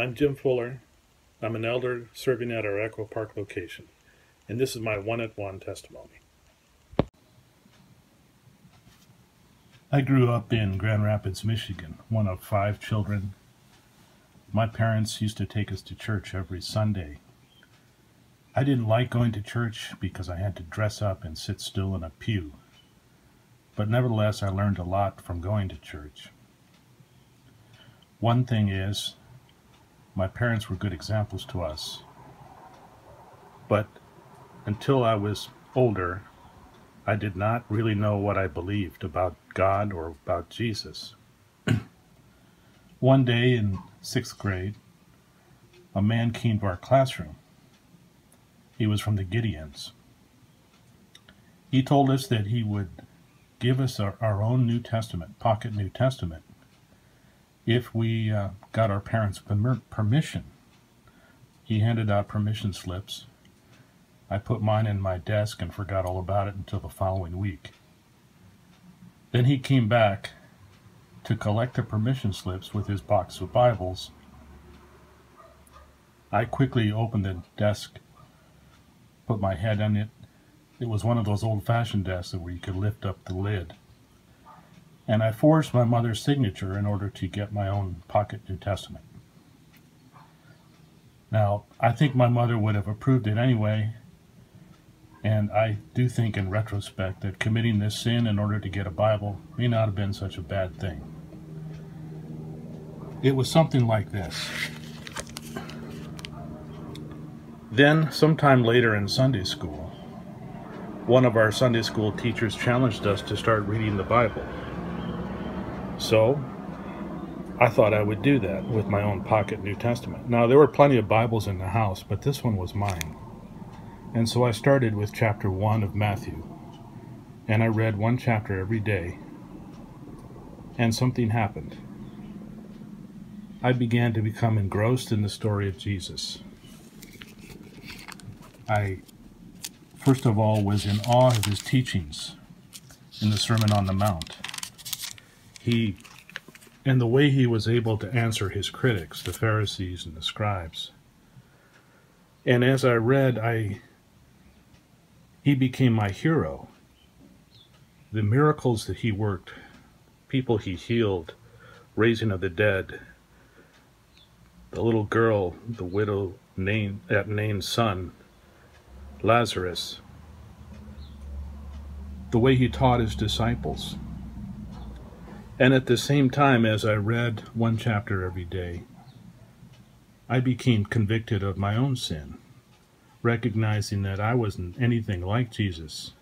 I'm Jim Fuller. I'm an elder serving at our Echo Park location, and this is my one-at-one testimony. I grew up in Grand Rapids, Michigan, one of 5 children. My parents used to take us to church every Sunday. I didn't like going to church because I had to dress up and sit still in a pew, but nevertheless I learned a lot from going to church. One thing is, my parents were good examples to us, but until I was older, I did not really know what I believed about God or about Jesus. One day in 6th grade, a man came to our classroom. He was from the Gideons. He told us that he would give us our own New Testament, pocket New Testament, if we got our parents' permission. He handed out permission slips. I put mine in my desk and forgot all about it until the following week. Then he came back to collect the permission slips with his box of Bibles. I quickly opened the desk, put my head on it. It was one of those old-fashioned desks where you could lift up the lid. And I forged my mother's signature in order to get my own pocket New Testament. Now, I think my mother would have approved it anyway, and I do think in retrospect that committing this sin in order to get a Bible may not have been such a bad thing. It was something like this. Then, sometime later in Sunday school, one of our Sunday school teachers challenged us to start reading the Bible. So, I thought I would do that with my own pocket New Testament. Now, there were plenty of Bibles in the house, but this one was mine. And so I started with chapter 1 of Matthew, and I read one chapter every day, and something happened. I began to become engrossed in the story of Jesus. I, first of all, was in awe of his teachings in the Sermon on the Mount. And the way he was able to answer his critics, the Pharisees and the scribes. And as I read, he became my hero. The miracles that he worked, people he healed, raising of the dead, the little girl, the widow at Nain's son, Lazarus, the way he taught his disciples. And at the same time, as I read one chapter every day, I became convicted of my own sin, recognizing that I wasn't anything like Jesus.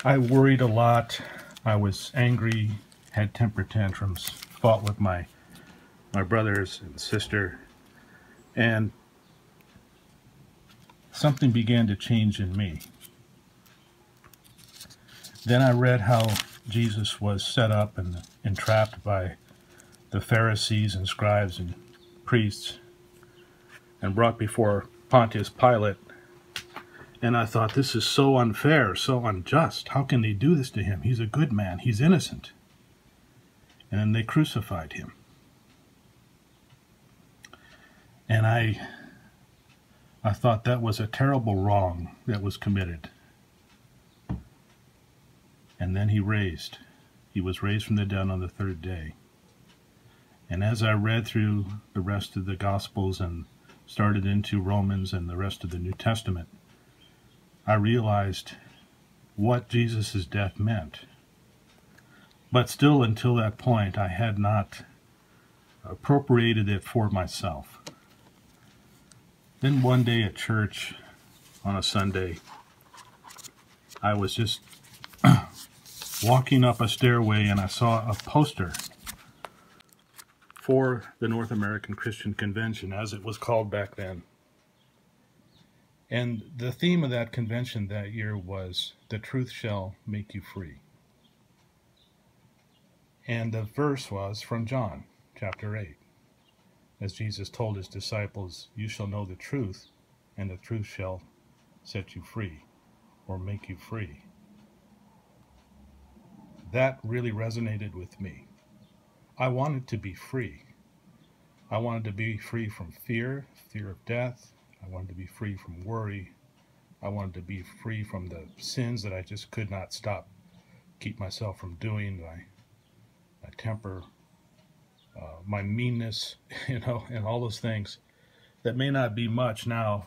I worried a lot. I was angry, had temper tantrums, fought with my brothers and sister, and something began to change in me. Then I read how Jesus was set up and entrapped by the Pharisees and scribes and priests and brought before Pontius Pilate. And I thought, this is so unfair, so unjust. How can they do this to him? He's a good man. He's innocent. And then they crucified him. And I thought that was a terrible wrong that was committed. And then he was raised from the dead on the 3rd day. And as I read through the rest of the Gospels and started into Romans and the rest of the New Testament, I realized what Jesus' death meant. But still, until that point, I had not appropriated it for myself. Then one day at church, on a Sunday, I was just walking up a stairway and I saw a poster for the North American Christian Convention, as it was called back then. And the theme of that convention that year was, "The truth shall make you free." And the verse was from John, chapter 8. As Jesus told his disciples, "You shall know the truth, and the truth shall set you free," or make you free. That really resonated with me. I wanted to be free. I wanted to be free from fear of death. I wanted to be free from worry. I wanted to be free from the sins that I just could not keep myself from doing, my temper, my meanness, and all those things that may not be much now,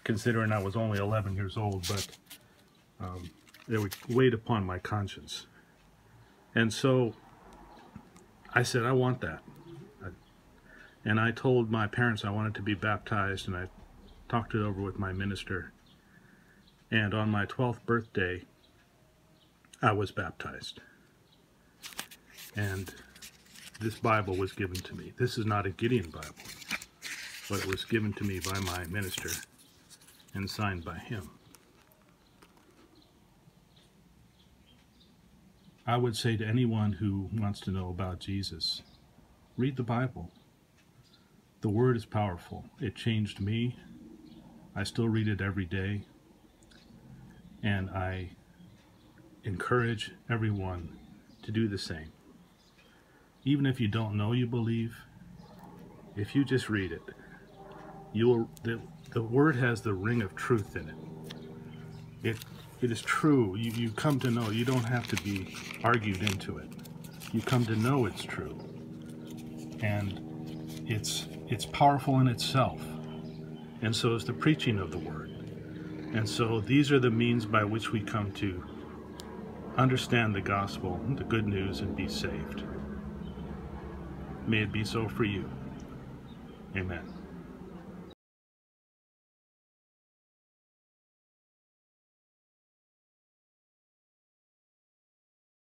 considering I was only 11 years old, but they would weigh upon my conscience. And so I said, I want that. And I told my parents I wanted to be baptized, and I talked it over with my minister. And on my 12th birthday, I was baptized. And this Bible was given to me. This is not a Gideon Bible, but it was given to me by my minister and signed by him. I would say to anyone who wants to know about Jesus, read the Bible. The Word is powerful. It changed me. I still read it every day. And I encourage everyone to do the same. Even if you don't know you believe, if you just read it, the Word has the ring of truth in it. It is true. You come to know. You don't have to be argued into it. You come to know it's true. And it's powerful in itself. And so is the preaching of the Word. And so these are the means by which we come to understand the gospel, the good news, and be saved. May it be so for you. Amen.